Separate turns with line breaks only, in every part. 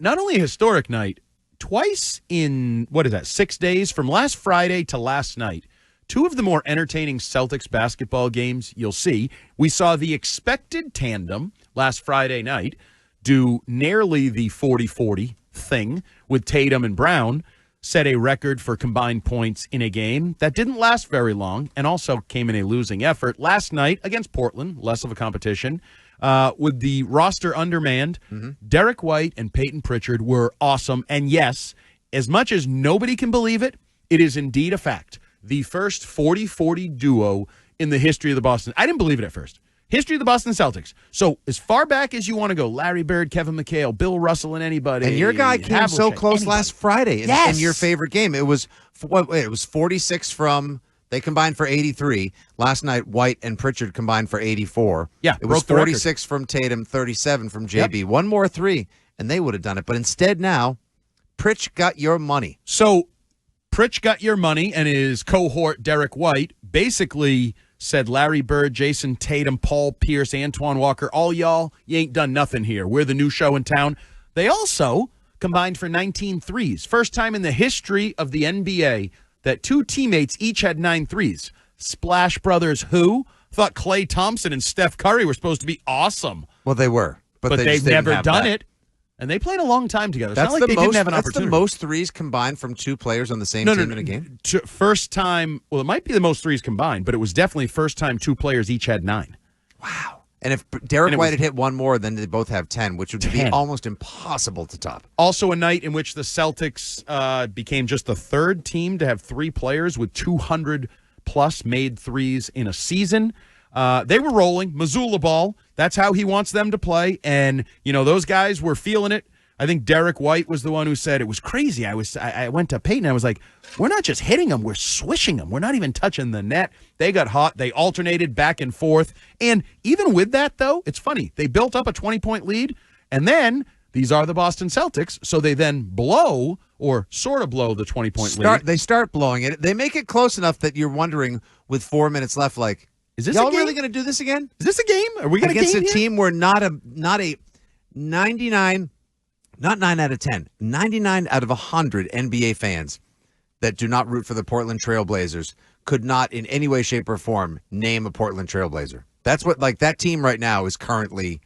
not only a historic night, twice in, 6 days, from last Friday to last night, two of the more entertaining Celtics basketball games you'll see. We saw the expected tandem last Friday night do nearly the 40-40 thing with Tatum and Brown, set a record for combined points in a game that didn't last very long and also came in a losing effort. Last night against Portland, less of a competition, with the roster undermanned, Derrick White and Payton Pritchard were awesome. And yes, as much as nobody can believe it, it is indeed a fact. The first 40-40 duo in the history of the Boston. I didn't believe it at first. History of the Boston Celtics. So as far back as you want to go, Larry Bird, Kevin McHale, Bill Russell, and anybody.
And your guy came so close last Friday in your favorite game. It was 46 from, they combined for 83. Last night, White and Pritchard combined for 84.
Yeah,
it was 46 from Tatum, 37 from JB. Yep. One more three, and they would have done it. But instead now, Pritch got your money.
So Pritch got your money, and his cohort, Derrick White, basically said Larry Bird, Jason Tatum, Paul Pierce, Antoine Walker, all y'all, you ain't done nothing here. We're the new show in town. They also combined for 19 threes. First time in the history of the NBA that two teammates each had 9 threes. Splash Brothers who thought Klay Thompson and Steph Curry were supposed to be awesome.
Well, they were. But
they've never done it. And they played a long time together. It's not like they didn't have an opportunity.
That's the most threes combined from two players on the same team in a game?
First time, well, it might be the most threes combined, but it was definitely first time two players each had 9.
Wow. And if Derrick White had hit one more, then they both have 10, which would be almost impossible to top. Also
a night in which the Celtics became just the third team to have 3 players with 200-plus made threes in a season. They were rolling. Missoula ball. That's how he wants them to play. And, those guys were feeling it. I think Derrick White was the one who said it was crazy. I went to Peyton. I was like, we're not just hitting them. We're swishing them. We're not even touching the net. They got hot. They alternated back and forth. And even with that, though, it's funny. They built up a 20-point lead. And then these are the Boston Celtics. So they then blow or sort of blow the 20-point lead.
They start blowing it. They make it close enough that you're wondering with 4 minutes left, like,
is this
y'all really going to do this again?
Is this a game? Are we going to
against a team where not a 99, not 9 out of 10, 99 out of 100 NBA fans that do not root for the Portland Trail Blazers could not in any way, shape, or form name a Portland Trail Blazer. That's what, that team right now is currently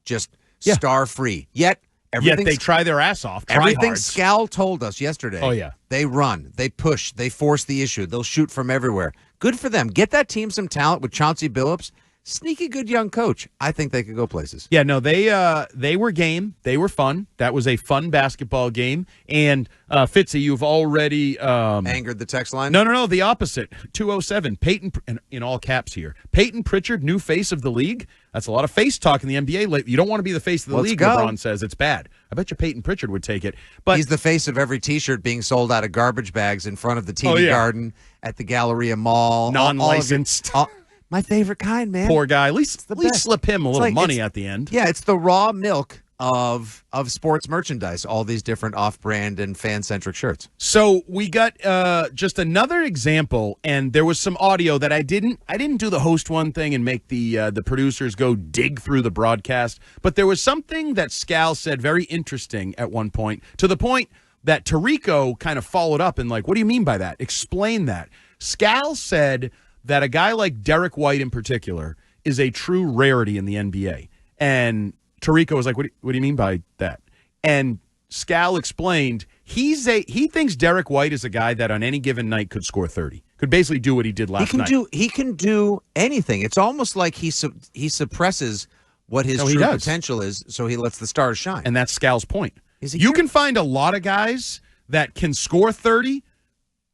just star-free. Yet
they try their ass off.
Everything Scal told us yesterday.
Oh, yeah.
They run, they push, they force the issue. They'll shoot from everywhere. Good for them. Get that team some talent with Chauncey Billups. Sneaky good young coach. I think they could go places.
Yeah, no, they were game. They were fun. That was a fun basketball game. And Fitzy, you've already
angered the text line?
No, the opposite. 207. Peyton, in all caps here. Peyton Pritchard, new face of the league. That's a lot of face talk in the NBA lately. You don't want to be the face of the league, LeBron says. It's bad. I bet you Peyton Pritchard would take it. But
he's the face of every T-shirt being sold out of garbage bags in front of the TV Garden at the Galleria Mall.
Non-licensed.
My favorite kind, man.
Poor guy. At least slip him a little money at the end.
Yeah, it's the raw milk of sports merchandise, all these different off-brand and fan-centric shirts.
So we got just another example, and there was some audio that I didn't do the host one thing and make the producers go dig through the broadcast, but there was something that Scal said very interesting at one point, to the point that Tirico kind of followed up and what do you mean by that? Explain that. Scal said that a guy like Derrick White in particular is a true rarity in the NBA. And Tirico was like, what do you mean by that? And Scal explained he thinks Derrick White is a guy that on any given night could score 30. Could basically do what he did last night.
He can do anything. It's almost like he suppresses what his true potential is, so he lets the stars shine.
And that's Scal's point. You can find a lot of guys that can score 30,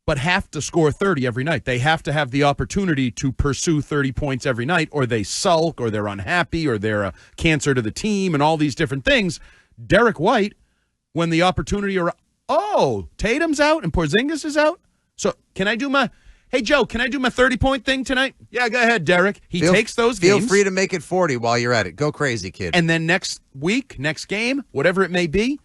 but have to score 30 every night. They have to have the opportunity to pursue 30 points every night, or they sulk, or they're unhappy, or they're a cancer to the team, and all these different things. Derrick White, when the opportunity Tatum's out and Porzingis is out, so can I do my 30-point thing tonight? Yeah, go ahead, Derrick. He takes those games.
Feel free to make it 40 while you're at it. Go crazy, kid.
And then next week, next game, whatever it may be,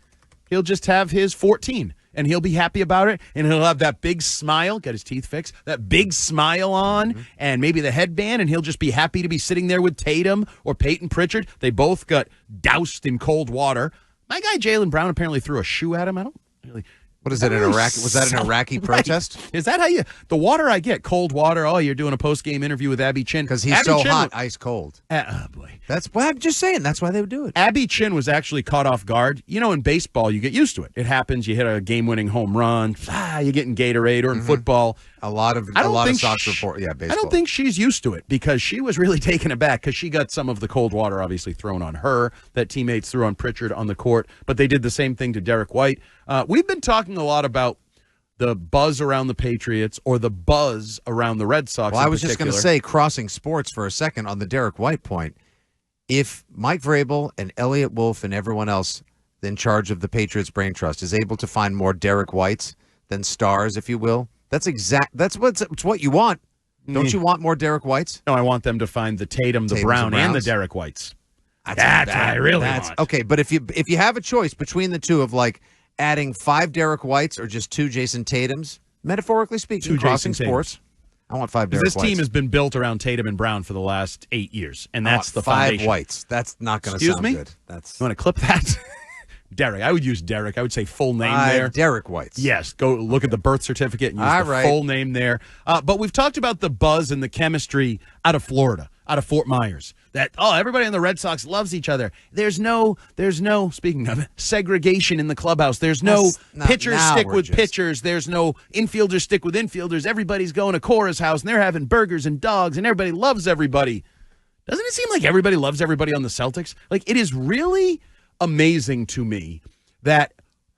he'll just have his 14. And he'll be happy about it, and he'll have that big smile, get his teeth fixed, that big smile on, and maybe the headband, and he'll just be happy to be sitting there with Tatum or Peyton Pritchard. They both got doused in cold water. My guy Jaylen Brown apparently threw a shoe at him. I don't really.
What is that, an Iraqi? Was that an Iraqi protest?
Right. Is that how you? The water I get, cold water. Oh, you're doing a post-game interview with Abby Chin.
Because he's so hot, ice cold.
Oh, boy.
That's what I'm just saying. That's why they would do it.
Abby Chin was actually caught off guard. You know, in baseball, you get used to it. It happens. You hit a game-winning home run. You're getting Gatorade. Or in football.
A lot of Sox report. Yeah, baseball.
I don't think she's used to it because she was really taken aback because she got some of the cold water obviously thrown on her that teammates threw on Pritchard on the court. But they did the same thing to Derrick White. We've been talking a lot about the buzz around the Patriots or the buzz around the Red Sox.
Well, I was just going to say, crossing sports for a second on the Derrick White point, if Mike Vrabel and Elliott Wolf and everyone else in charge of the Patriots Brain Trust is able to find more Derrick Whites than stars, if you will, that's what you want. Don't you want more Derrick Whites?
No, I want them to find the Tatum, the Brown, and the Derrick Whites. That's what I really want.
Okay, but if you have a choice between the two of like adding 5 Derrick Whites or just 2 Jason Tatums, metaphorically speaking, crossing sports, I want 5 Derrick Whites.
This team has been built around Tatum and Brown for the last 8 years, and that's the foundation.
5 Whites. That's not going to sound good.
You want to clip that? Derrick. I would use Derrick. I would say full name there.
Derrick Whites.
Yes. Go look at the birth certificate and use the full name there. But we've talked about the buzz and the chemistry out of Florida, out of Fort Myers. That, everybody on the Red Sox loves each other. There's no, speaking of it, segregation in the clubhouse. There's no pitchers stick with pitchers. There's no infielders stick with infielders. Everybody's going to Cora's house, and they're having burgers and dogs, and everybody loves everybody. Doesn't it seem like everybody loves everybody on the Celtics? Like, it is really amazing to me that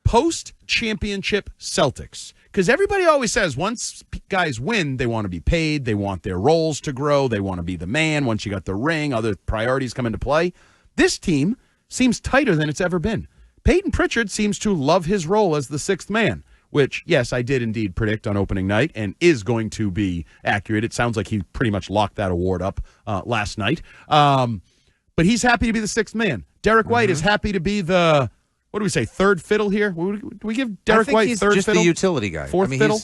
post-championship Celtics, because everybody always says once guys win, they want to be paid, they want their roles to grow, they want to be the man. Once you got the ring, other priorities come into play. This team seems tighter than it's ever been. Payton Pritchard seems to love his role as the sixth man, which, yes, I did indeed predict on opening night and is going to be accurate. It sounds like he pretty much locked that award up last night. But he's happy to be the sixth man. Derrick White is happy to be the, what do we say, third fiddle here? Do we give Derrick White third fiddle?
He's just the utility guy.
Fourth fiddle?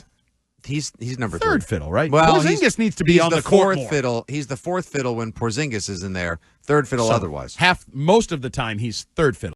He's number
third
3.
fiddle, right?
Well,
Porzingis needs to be on the court more.
Fiddle. He's the fourth fiddle when Porzingis is in there. Third fiddle otherwise.
Most of the time he's third fiddle.